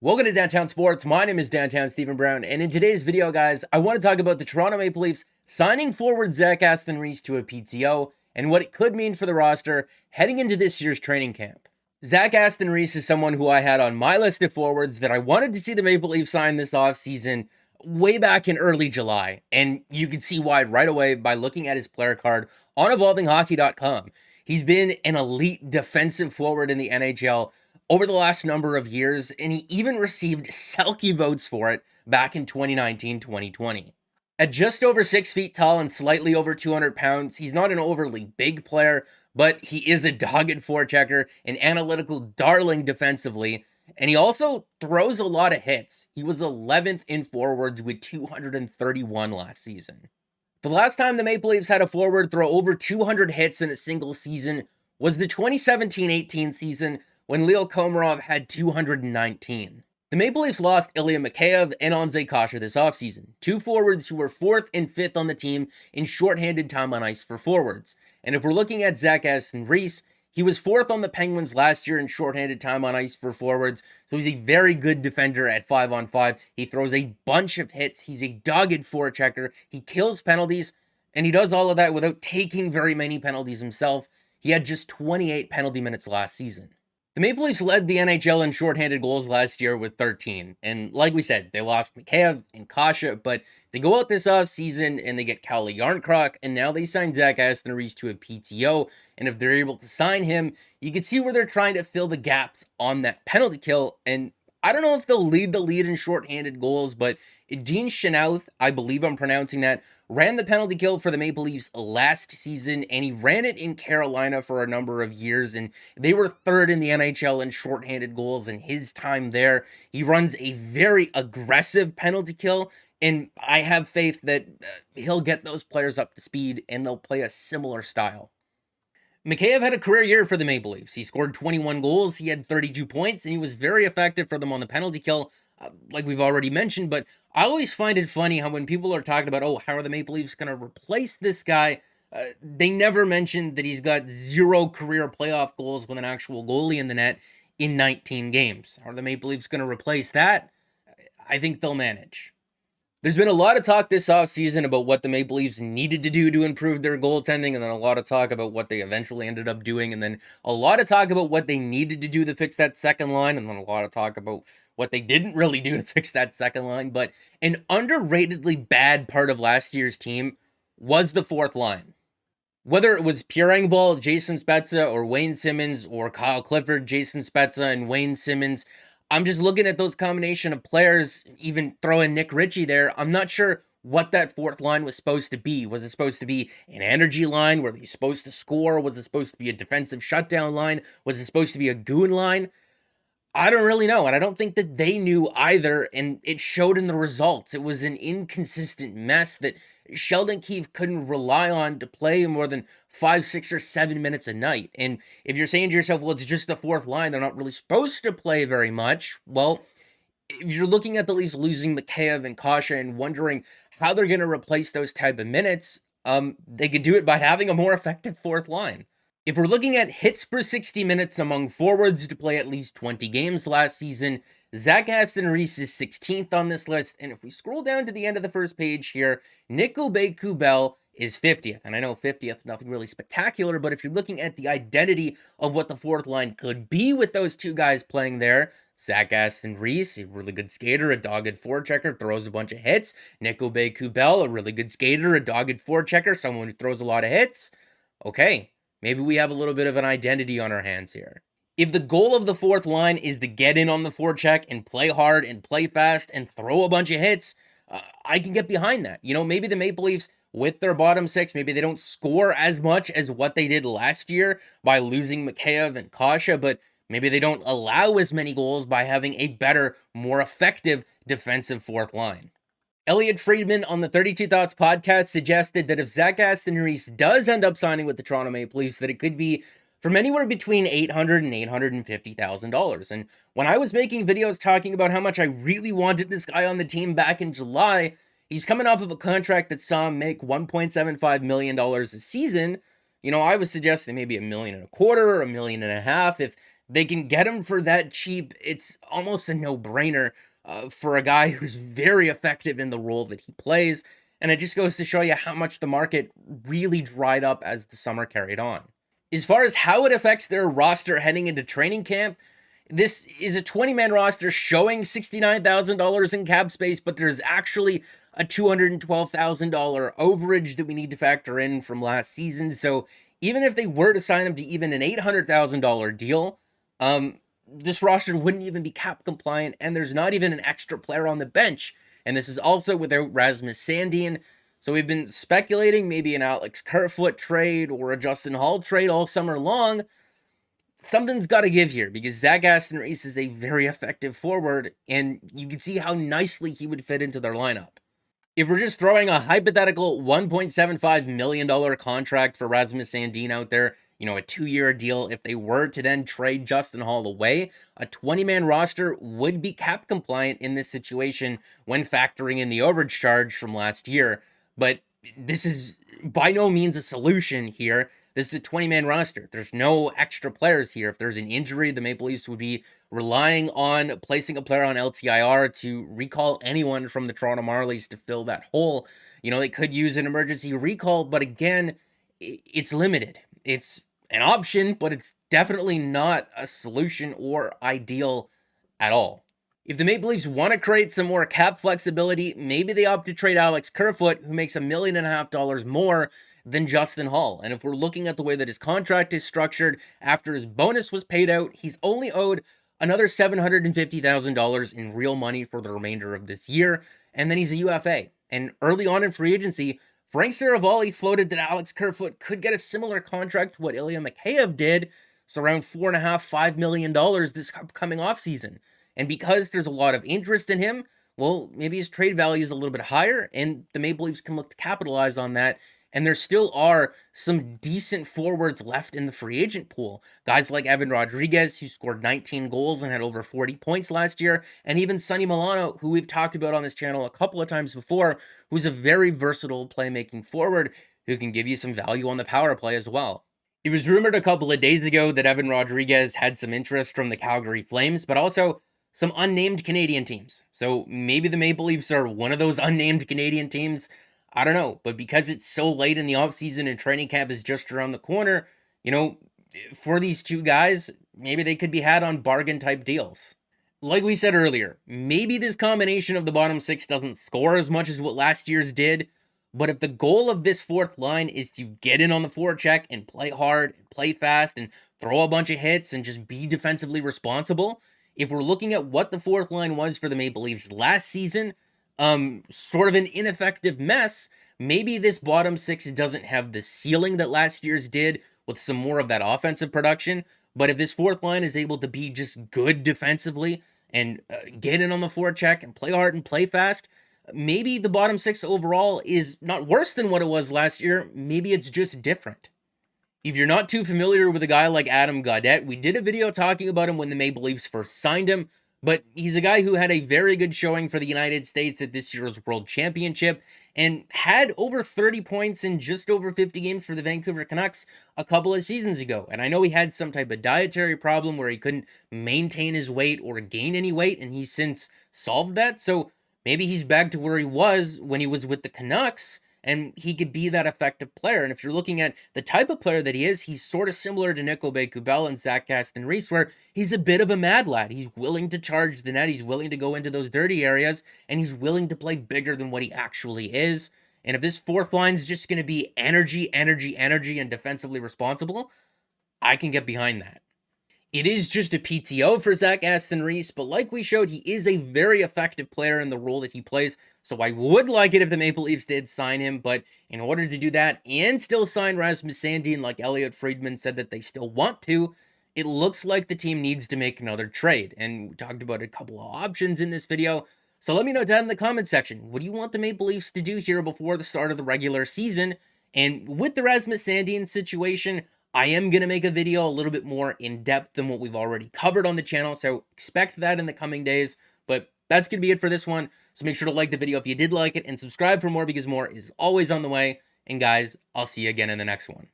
Welcome to Downtown Sports. My name is Downtown Stephen Brown, and in today's video, guys, I want to talk about the Toronto Maple Leafs signing forward Aston-Reese to a PTO and what it could mean for the roster heading into this year's training camp. Aston-Reese is someone who I had on my list of forwards that I wanted to see the Maple Leafs sign this offseason way back in early July, and you can see why right away by looking at his player card on evolvinghockey.com. He's been an elite defensive forward in the NHL over the last number of years, and he even received Selke votes for it back in 2019-2020. At just over 6 feet tall and slightly over 200 pounds, he's not an overly big player, but he is a dogged forechecker, an analytical darling defensively, and he also throws a lot of hits. He was 11th in forwards with 231 last season. The last time the Maple Leafs had a forward throw over 200 hits in a single season was the 2017-18 season, when Leo Komarov had 219. The Maple Leafs lost Ilya Mikheyev and Ondřej Kase this offseason, two forwards who were 4th and 5th on the team in shorthanded time on ice for forwards. And if we're looking at Aston-Reese, he was 4th on the Penguins last year in shorthanded time on ice for forwards, so he's a very good defender at 5-on-5. He throws a bunch of hits, he's a dogged forechecker, he kills penalties, and he does all of that without taking very many penalties himself. He had just 28 penalty minutes last season. The Maple Leafs led the NHL in shorthanded goals last year with 13, and like we said, they lost Mikheyev and Kase, but they go out this offseason and they get Calle Jarnkrok, and now they sign Aston-Reese to a PTO, and if they're able to sign him, you can see where they're trying to fill the gaps on that penalty kill, and I don't know if they'll lead the lead in shorthanded goals, but Dean Chenoweth, I believe I'm pronouncing that, ran the penalty kill for the Maple Leafs last season, and he ran it in Carolina for a number of years, and they were 3rd in the NHL in shorthanded goals in his time there. He runs a very aggressive penalty kill, and I have faith that he'll get those players up to speed, and they'll play a similar style. Mikheyev had a career year for the Maple Leafs. He scored 21 goals, he had 32 points, and he was very effective for them on the penalty kill, like we've already mentioned. But I always find it funny how when people are talking about, oh, how are the Maple Leafs going to replace this guy, they never mention that he's got 0 career playoff goals with an actual goalie in the net in 19 games. Are the Maple Leafs going to replace that? I think they'll manage. There's been a lot of talk this offseason about what the Maple Leafs needed to do to improve their goaltending, and then a lot of talk about what they eventually ended up doing, and then a lot of talk about what they needed to do to fix that second line, and then a lot of talk about what they didn't really do to fix that second line. But an underratedly bad part of last year's team was the 4th line. Whether it was Pierre Engvall, Jason Spezza, or Wayne Simmonds, or Kyle Clifford, Jason Spezza, and Wayne Simmonds, I'm just looking at those combination of players, even throwing Nick Ritchie there. I'm not sure what that 4th line was supposed to be. Was it supposed to be an energy line? Were they supposed to score? Was it supposed to be a defensive shutdown line? Was it supposed to be a goon line? I don't really know, and I don't think that they knew either, and it showed in the results. It was an inconsistent mess that Sheldon Keefe couldn't rely on to play more than 5, 6, or 7 minutes a night. And if you're saying to yourself, well, it's just the 4th line, they're not really supposed to play very much, well, if you're looking at the Leafs losing Mikheyev and Kase and wondering how they're going to replace those type of minutes, they could do it by having a more effective 4th line. If we're looking at hits per 60 minutes among forwards to play at least 20 games last season, Aston-Reese is 16th on this list, and if we scroll down to the end of the first page here, Nick Aubé-Kubel is 50th, and I know 50th, nothing really spectacular, but if you're looking at the identity of what the 4th line could be with those two guys playing there, Aston-Reese, a really good skater, a dogged forechecker, throws a bunch of hits. Nick Aubé-Kubel, a really good skater, a dogged forechecker, someone who throws a lot of hits. Okay. Maybe we have a little bit of an identity on our hands here. If the goal of the 4th line is to get in on the forecheck and play hard and play fast and throw a bunch of hits, I can get behind that. You know, maybe the Maple Leafs, with their bottom 6, maybe they don't score as much as what they did last year by losing Mikheyev and Kase, but maybe they don't allow as many goals by having a better, more effective defensive 4th line. Elliot Friedman on the 32 Thoughts podcast suggested that if Aston-Reese does end up signing with the Toronto Maple Leafs, that it could be from anywhere between $800,000 and $850,000. And when I was making videos talking about how much I really wanted this guy on the team back in July, he's coming off of a contract that saw him make $1.75 million a season. You know, I was suggesting maybe $1.25 million or $1.5 million if They can get him for that cheap. It's almost a no-brainer for a guy who's very effective in the role that he plays. And it just goes to show you how much the market really dried up as the summer carried on. As far as how it affects their roster heading into training camp, this is a 20-man roster showing $69,000 in cap space, but there's actually a $212,000 overage that we need to factor in from last season. So even if they were to sign him to even an $800,000 deal, this roster wouldn't even be cap compliant, and there's not even an extra player on the bench. And this is also without Rasmus Sandin. So we've been speculating maybe an Alex Kerfoot trade or a Justin Hall trade all summer long. Something's got to give here because Zach Aston-Reese is a very effective forward, and you can see how nicely he would fit into their lineup. If we're just throwing a hypothetical $1.75 million contract for Rasmus Sandin out there, a 2-year deal, if they were to then trade Justin Hall away, a 20-man roster would be cap compliant in this situation when factoring in the overage charge from last year. But this is by no means a solution here. This is a 20-man roster. There's no extra players here. If there's an injury, the Maple Leafs would be relying on placing a player on LTIR to recall anyone from the Toronto Marlies to fill that hole. They could use an emergency recall, but again, it's limited. It's an option, but it's definitely not a solution or ideal at all. If the Maple Leafs want to create some more cap flexibility, maybe they opt to trade Alex Kerfoot, who makes $1.5 million more than Justin Hall. And if we're looking at the way that his contract is structured, after his bonus was paid out, he's only owed another $750,000 in real money for the remainder of this year, and then he's a UFA. And early on in free agency, Frank Saravalli floated that Alex Kerfoot could get a similar contract to what Ilya Mikheyev did, so around $4.5 million this upcoming offseason. And because there's a lot of interest in him, well, maybe his trade value is a little bit higher, and the Maple Leafs can look to capitalize on that. And there still are some decent forwards left in the free agent pool. Guys like Evan Rodriguez, who scored 19 goals and had over 40 points last year, and even Sonny Milano, who we've talked about on this channel a couple of times before, who's a very versatile playmaking forward who can give you some value on the power play as well. It was rumored a couple of days ago that Evan Rodriguez had some interest from the Calgary Flames, but also some unnamed Canadian teams. So maybe the Maple Leafs are one of those unnamed Canadian teams. I don't know, but because it's so late in the offseason and training camp is just around the corner, for these two guys, maybe they could be had on bargain type deals. Like we said earlier, maybe this combination of the bottom six doesn't score as much as what last year's did, but if the goal of this fourth line is to get in on the forecheck and play hard, and play fast, and throw a bunch of hits and just be defensively responsible, if we're looking at what the fourth line was for the Maple Leafs last season, sort of an ineffective mess, maybe this bottom six doesn't have the ceiling that last year's did with some more of that offensive production. But if this fourth line is able to be just good defensively and get in on the forecheck and play hard and play fast, maybe the bottom six overall is not worse than what it was last year. Maybe it's just different. If you're not too familiar with a guy like Adam Gaudette, we did a video talking about him when the Maple Leafs first signed him. But he's a guy who had a very good showing for the United States at this year's World Championship and had over 30 points in just over 50 games for the Vancouver Canucks a couple of seasons ago. And I know he had some type of dietary problem where he couldn't maintain his weight or gain any weight, and he's since solved that. So maybe he's back to where he was when he was with the Canucks, and he could be that effective player. And if you're looking at the type of player that he is, he's sort of similar to Nico Kubel and Zach Aston-Reese, where he's a bit of a mad lad. He's willing to charge the net, he's willing to go into those dirty areas, and he's willing to play bigger than what he actually is. And if this fourth line is just going to be energy, and defensively responsible, I can get behind that. It is just a PTO for Zach Aston-Reese, but like we showed, he is a very effective player in the role that he plays, so I would like it if the Maple Leafs did sign him, but in order to do that and still sign Rasmus Sandin like Elliot Friedman said that they still want to, it looks like the team needs to make another trade, and we talked about a couple of options in this video, so let me know down in the comment section, what do you want the Maple Leafs to do here before the start of the regular season? And with the Rasmus Sandin situation, I am going to make a video a little bit more in-depth than what we've already covered on the channel, so expect that in the coming days, but that's going to be it for this one, so make sure to like the video if you did like it, and subscribe for more because more is always on the way, and guys, I'll see you again in the next one.